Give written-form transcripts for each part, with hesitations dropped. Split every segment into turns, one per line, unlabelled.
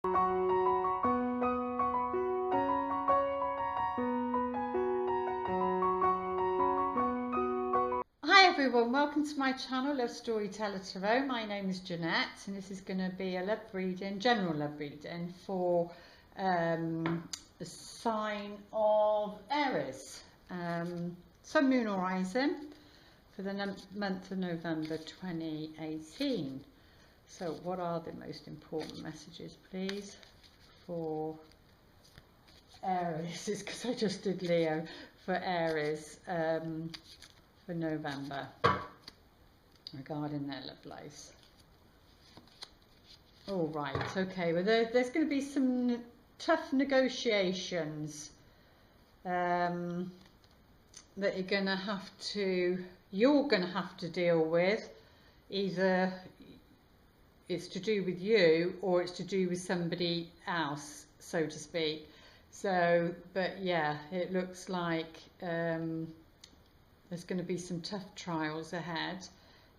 Hi everyone, welcome to my channel, Love Storyteller Tarot. My name is Jeanette and this is going to be a love reading, general love reading for the sign of Aries, Sun, Moon or Rising for the month of November 2018. So what are the most important messages, please, for Aries? It's because I just did Leo. For Aries for November regarding their love lives. All right, okay, well there's going to be some tough negotiations that you're going to have to deal with. Either it's to do with you or it's to do with somebody else, so to speak. So, but yeah, it looks like there's going to be some tough trials ahead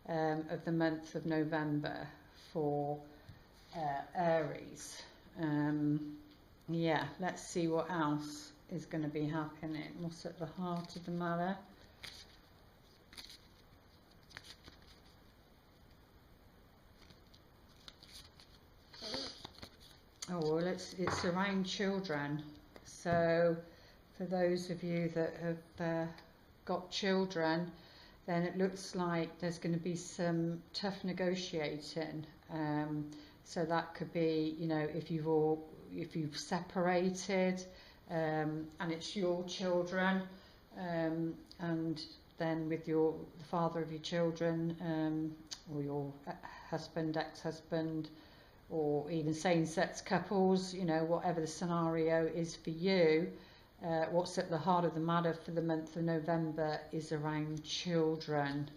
of the month of November for Aries. Yeah, let's see what else is going to be happening. What's at the heart of the matter? Oh, well, it's around children. So for those of you that have got children, then it looks like there's going to be some tough negotiating. So that could be, you know, if you've separated and it's your children, and then with the father of your children, or your husband, ex-husband, or even same-sex couples, you know, whatever the scenario is for you, what's at the heart of the matter for the month of November is around children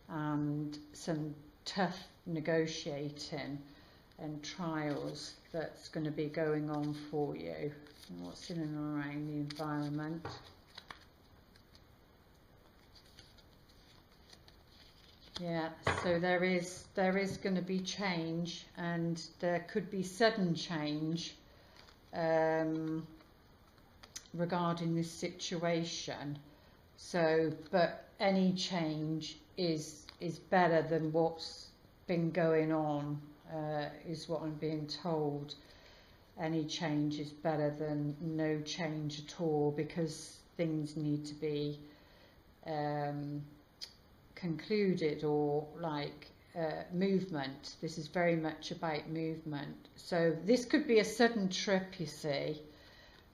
and some tough negotiating and trials that's going to be going on for you. And what's in and around the environment? Yeah, so there is going to be change, and there could be sudden change regarding this situation. So, but any change is better than what's been going on, is what I'm being told. Any change is better than no change at all, because things need to be concluded, or like movement. This is very much about movement. So this could be a sudden trip, you see,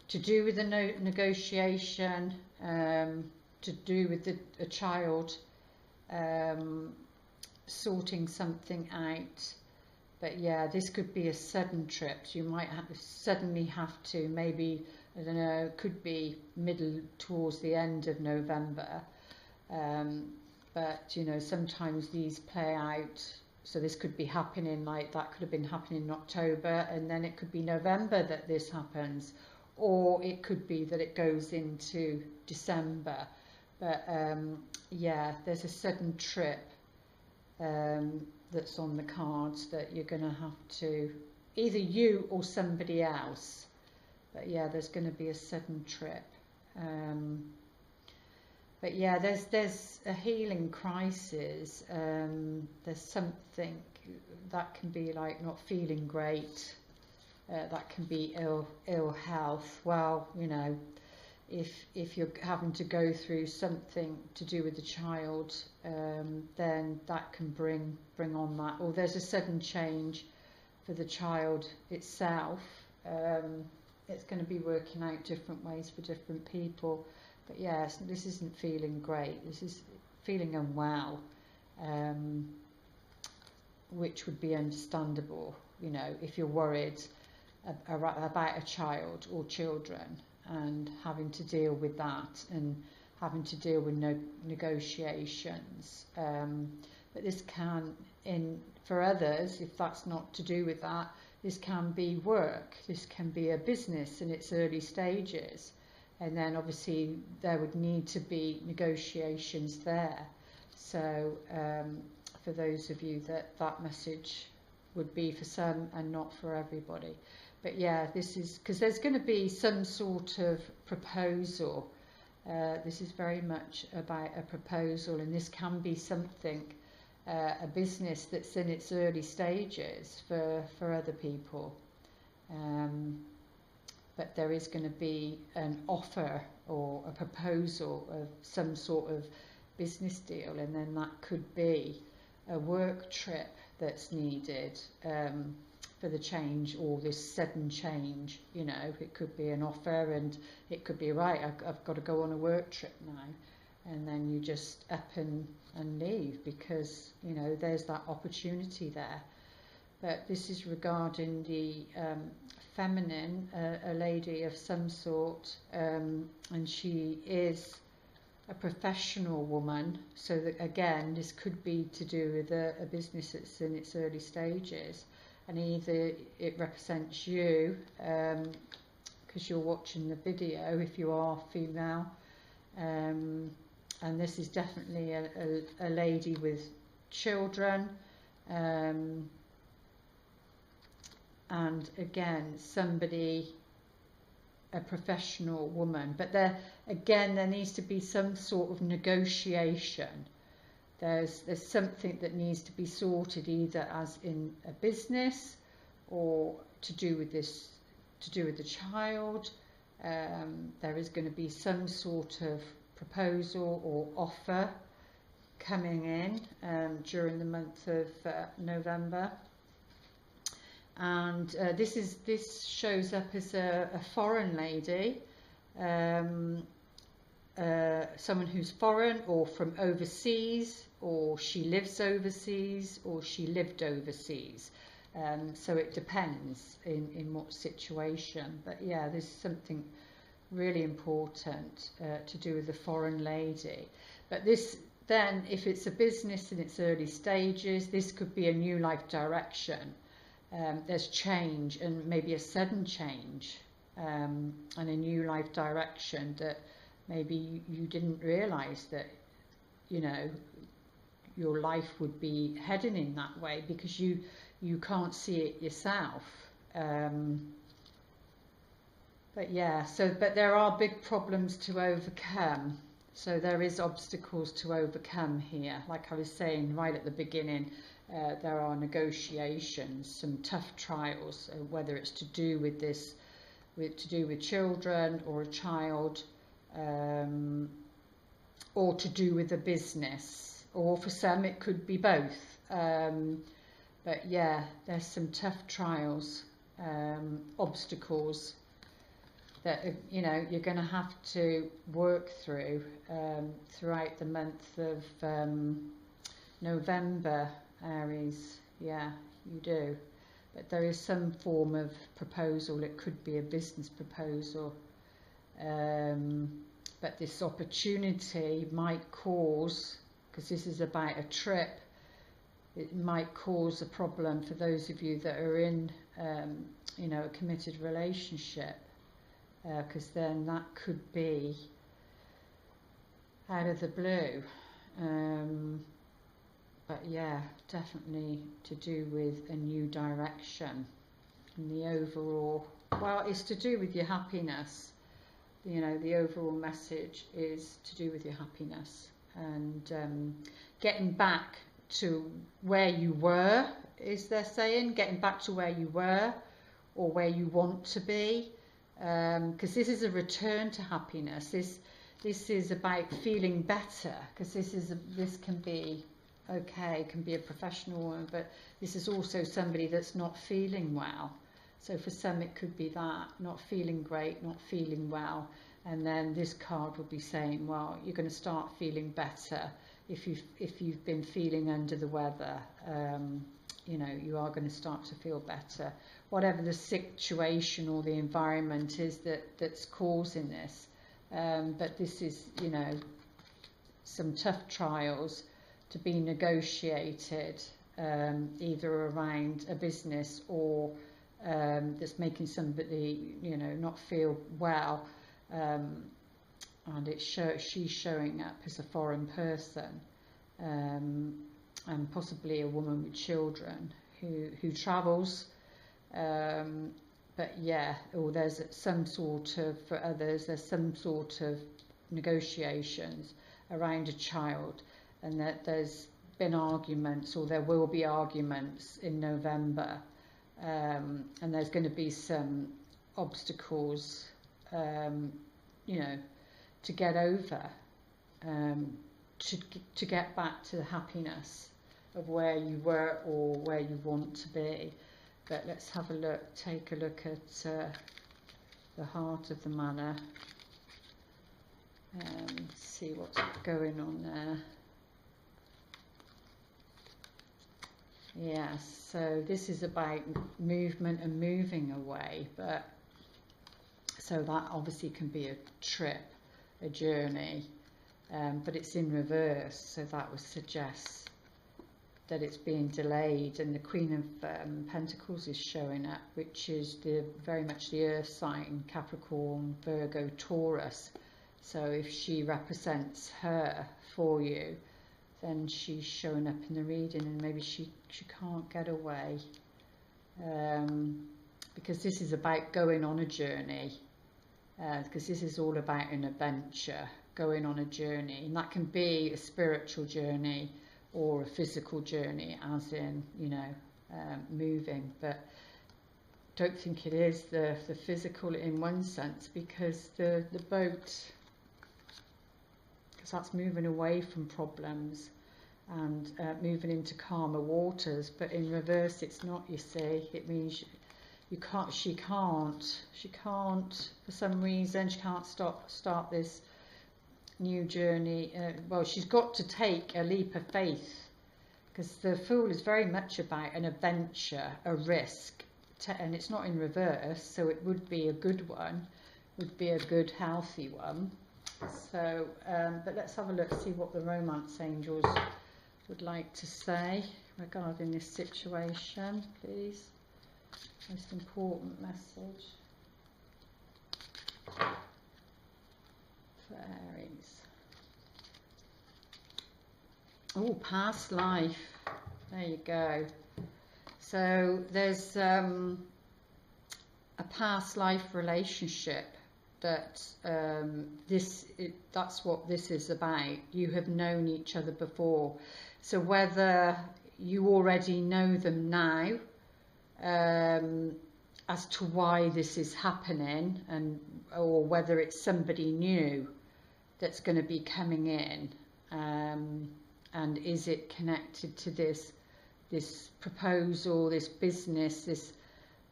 to do with the negotiation, to do with a child sorting something out. But yeah, this could be a sudden trip. So you might suddenly have to, maybe, I don't know, it could be middle towards the end of November. But you know, sometimes these play out. So this could be happening, like that could have been happening in October, and then it could be November that this happens, or it could be that it goes into December. But yeah, there's a sudden trip that's on the cards that you're going to have to, either you or somebody else. But yeah, there's going to be a sudden trip. But yeah, there's a healing crisis. There's something that can be like not feeling great. That can be ill health. Well, you know, if you're having to go through something to do with the child, then that can bring on that. Or there's a sudden change for the child itself. It's going to be working out different ways for different people. But yes, this isn't feeling great. This is feeling unwell, which would be understandable, you know, if you're worried about a child or children and having to deal with that and having to deal with negotiations. But this can, for others, if that's not to do with that, this can be work. This can be a business in its early stages. And then obviously there would need to be negotiations there. So for those of you that message would be for some and not for everybody. But yeah, this is because there's going to be some sort of proposal. This is very much about a proposal, and this can be something, a business that's in its early stages for other people. But there is going to be an offer or a proposal of some sort of business deal, and then that could be a work trip that's needed for the change, or this sudden change. You know, it could be an offer, and it could be, right, I've got to go on a work trip now, and then you just up and leave, because you know there's that opportunity there. But this is regarding the feminine, a lady of some sort, and she is a professional woman. So that, again, this could be to do with a business that's in its early stages, and either it represents you, because you're watching the video if you are female, and this is definitely a lady with children. And again, somebody, a professional woman, but there needs to be some sort of negotiation. There's something that needs to be sorted, either as in a business, or to do with the child. There is going to be some sort of proposal or offer coming in during the month of November. And this shows up as a foreign lady, someone who's foreign or from overseas, or she lives overseas, or she lived overseas. So it depends in what situation. But yeah, there's something really important to do with the foreign lady. But this, then, if it's a business in its early stages, this could be a new life direction. There's change, and maybe a sudden change, and a new life direction that maybe you didn't realize that, you know, your life would be heading in that way, because you can't see it yourself. But yeah, but there are big problems to overcome. So there is obstacles to overcome here. Like I was saying right at the beginning, there are negotiations, some tough trials, whether it's to do with this, to do with children or a child, or to do with a business, or for some it could be both. But yeah, there's some tough trials, obstacles that, you know, you're going to have to work through throughout the month of November, Aries. Yeah, you do. But there is some form of proposal. It could be a business proposal. But this opportunity might cause, because this is about a trip, it might cause a problem for those of you that are in, you know, a committed relationship, because then that could be out of the blue. But yeah, definitely to do with a new direction. And the overall, well, it's to do with your happiness. You know, the overall message is to do with your happiness, and getting back to where you were, is they're saying, getting back to where you were or where you want to be, because this is a return to happiness. This is about feeling better, because this can be, okay, can be a professional one, but this is also somebody that's not feeling well. So for some it could be that, not feeling great, not feeling well, and then this card would be saying, well, you're going to start feeling better. If you've been feeling under the weather, you know, you are going to start to feel better. Whatever the situation or the environment is that's causing this, but this is, you know, some tough trials to be negotiated, either around a business or that's making somebody, you know, not feel well, and she's showing up as a foreign person, and possibly a woman with children who travels, but yeah, or there's some sort of, for others, there's some sort of negotiations around a child, and that there's been arguments, or there will be arguments in November, and there's going to be some obstacles, you know, to get over, to get back to the happiness of where you were or where you want to be. But let's have a look, take a look at the heart of the manor, see what's going on there. Yes, so this is about movement and moving away, but so that obviously can be a trip, a journey, but it's in reverse, so that would suggest that it's being delayed. And the Queen of Pentacles is showing up, which is very much the earth sign, Capricorn, Virgo, Taurus. So if she represents her for you, then she's showing up in the reading, and maybe she can't get away, because this is about going on a journey, because this is all about an adventure, going on a journey, and that can be a spiritual journey or a physical journey, as in, you know, moving. But don't think it is the physical in one sense, because the boat, because that's moving away from problems and moving into calmer waters. But in reverse, it's not, you see. It means she can't for some reason, she can't start this new journey. Well, she's got to take a leap of faith, because the Fool is very much about an adventure, a risk, and it's not in reverse, so it would be a good one, would be a good healthy one. So but let's have a look, see what the romance angels would like to say regarding this situation, please. Most important message for Aries. Oh, past life. There you go. So there's a past life relationship that that's what this is about. You have known each other before. So whether you already know them now, as to why this is happening, or whether it's somebody new that's going to be coming in, and is it connected to this proposal, this business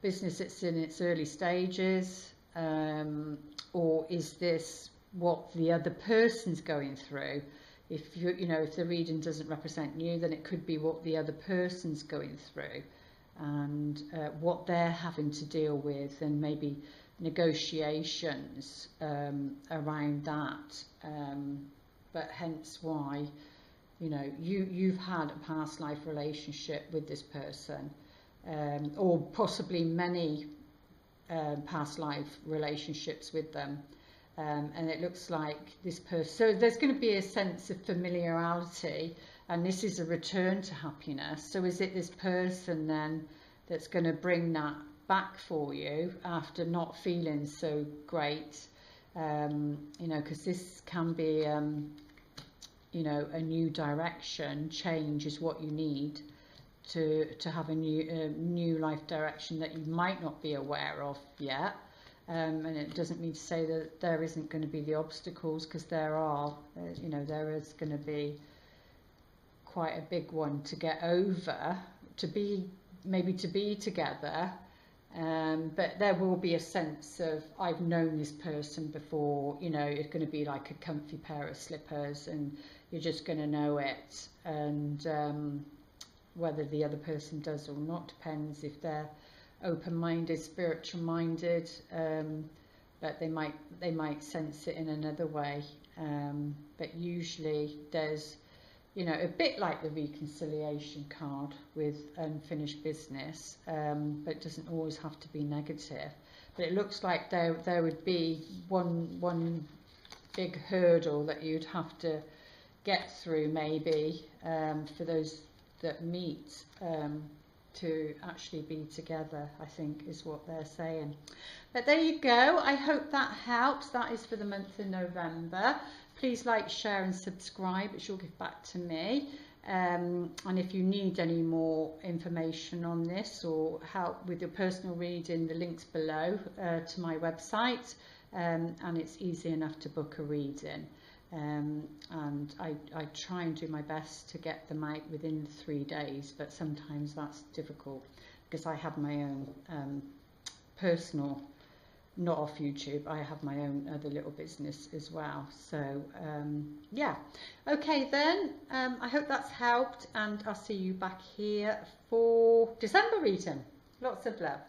that's in its early stages, or is this what the other person's going through? If if the reading doesn't represent you, then it could be what the other person's going through, and what they're having to deal with, and maybe negotiations around that. But hence why, you've had a past life relationship with this person, or possibly many past life relationships with them, and it looks like this person, so there's going to be a sense of familiarity, and this is a return to happiness. So is it this person then that's going to bring that back for you after not feeling so great? Because this can be a new direction. Change is what you need to have a new life direction that you might not be aware of yet. And it doesn't mean to say that there isn't going to be the obstacles, because there are. There is going to be quite a big one to get over, to be together. But there will be a sense of, I've known this person before. It's going to be like a comfy pair of slippers, and you're just going to know it. And whether the other person does or not depends if they're open-minded, spiritual-minded, but they might sense it in another way. But usually there's, a bit like the reconciliation card with unfinished business, but it doesn't always have to be negative. But it looks like there would be one big hurdle that you'd have to get through, maybe, for those that meet. to actually be together, I think is what they're saying. But there you go. I hope that helps. That is for the month of November. Please like, share and subscribe. It will give back to me. And if you need any more information on this or help with your personal reading, the link's below to my website, and it's easy enough to book a reading. And I try and do my best to get them out within 3 days, but sometimes that's difficult because I have my own personal, not off YouTube, I have my own other little business as well. So yeah, okay then, I hope that's helped, and I'll see you back here for December reading. Lots of love.